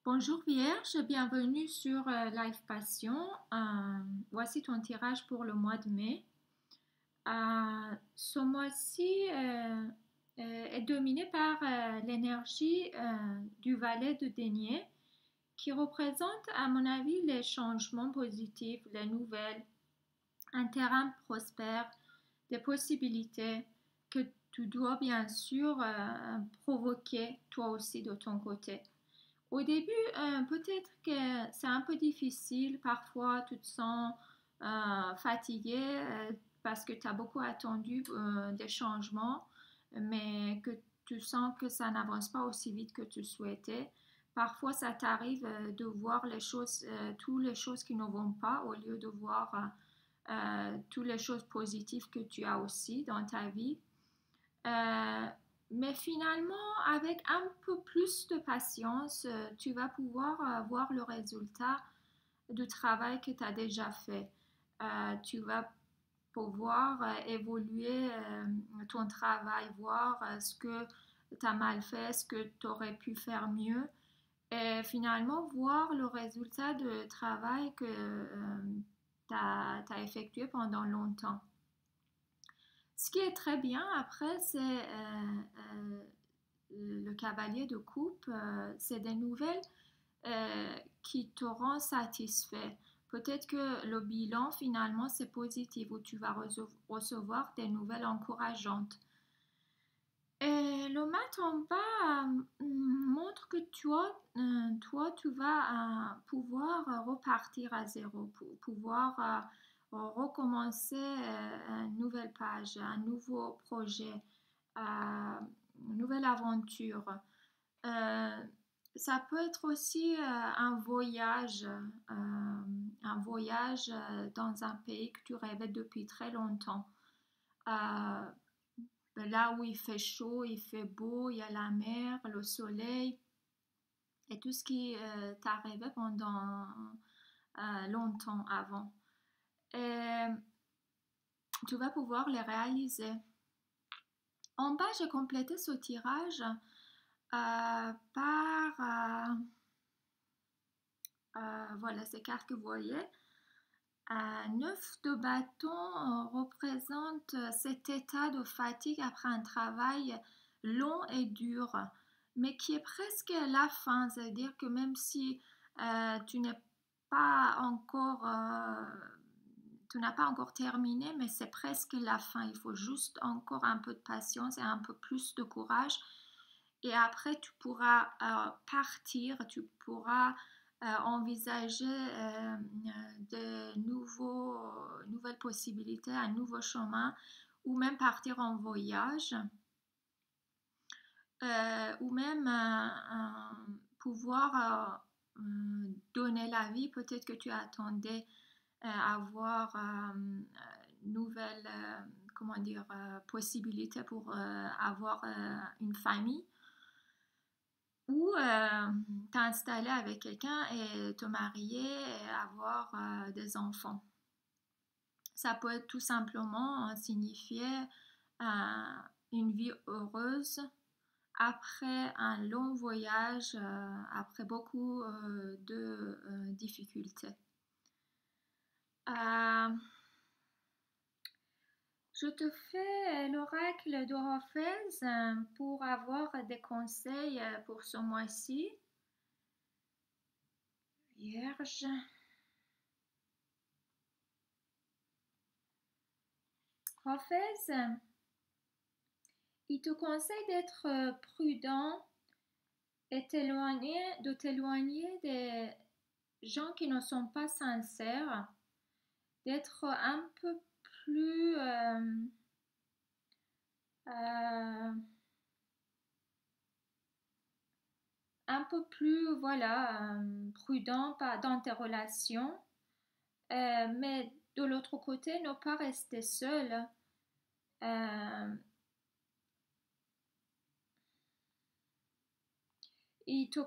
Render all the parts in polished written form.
Bonjour Vierge, bienvenue sur Life Passion. Voici ton tirage pour le mois de mai. Ce mois-ci est dominé par l'énergie du valet de denier qui représente, à mon avis, les changements positifs, les nouvelles, un terrain prospère, des possibilités que tu dois bien sûr provoquer toi aussi de ton côté. Au début, peut-être que c'est un peu difficile. Parfois, tu te sens fatigué parce que tu as beaucoup attendu des changements, mais que tu sens que ça n'avance pas aussi vite que tu souhaitais. Parfois, ça t'arrive de voir les choses, toutes les choses qui ne vont pas au lieu de voir toutes les choses positives que tu as aussi dans ta vie. Euh, mais finalement, avec un peu plus de patience, tu vas pouvoir voir le résultat du travail que tu as déjà fait. Tu vas pouvoir évoluer ton travail, voir ce que tu as mal fait, ce que tu aurais pu faire mieux. Et finalement, voir le résultat du travail que tu as effectué pendant longtemps. Ce qui est très bien après, c'est le cavalier de coupe, c'est des nouvelles qui te rendent satisfait. Peut-être que le bilan finalement c'est positif ou tu vas recevoir des nouvelles encourageantes. Et le mat en bas montre que toi, tu vas pouvoir repartir à zéro, pour pouvoir recommencer une nouvelle page, un nouveau projet, une nouvelle aventure. Euh, Ça peut être aussi un voyage dans un pays que tu rêvais depuis très longtemps. Euh, Là où il fait chaud, il fait beau, il y a la mer, le soleil et tout ce qui t'arrivait pendant longtemps avant. Et tu vas pouvoir les réaliser. En bas, j'ai complété ce tirage par voilà ces cartes que vous voyez. 9 de bâton représente cet état de fatigue après un travail long et dur, mais qui est presque la fin. C'est-à-dire que même si tu n'es pas encore, tu n'as pas encore terminé, mais c'est presque la fin. Il faut juste encore un peu de patience et un peu plus de courage. Et après, tu pourras partir, tu pourras envisager nouvelles possibilités, un nouveau chemin, ou même partir en voyage, ou même pouvoir donner la vie. Peut-être que tu attendais avoir nouvelle, comment dire, possibilité pour avoir une famille ou t'installer avec quelqu'un et te marier et avoir des enfants. Ça peut être tout simplement signifier une vie heureuse après un long voyage, après beaucoup de difficultés. Euh, je te fais l'oracle d'Orophèse pour avoir des conseils pour ce mois-ci. Vierge. Rophèse, il te conseille d'être prudent et de t'éloigner des gens qui ne sont pas sincères, d'être plus euh, voilà, prudent dans tes relations, mais de l'autre côté, ne pas rester seul. Euh, il te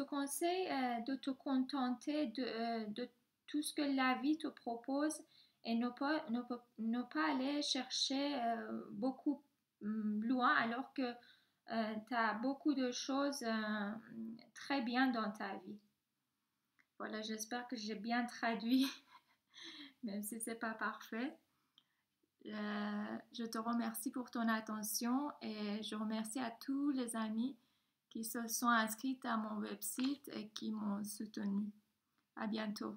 conseille de te contenter de tout ce que la vie te propose et ne pas aller chercher beaucoup loin alors que tu as beaucoup de choses très bien dans ta vie. Voilà, j'espère que j'ai bien traduit, même si c'est pas parfait. Je te remercie pour ton attention et je remercie à tous les amis qui se sont inscrits à mon website et qui m'ont soutenu. À bientôt.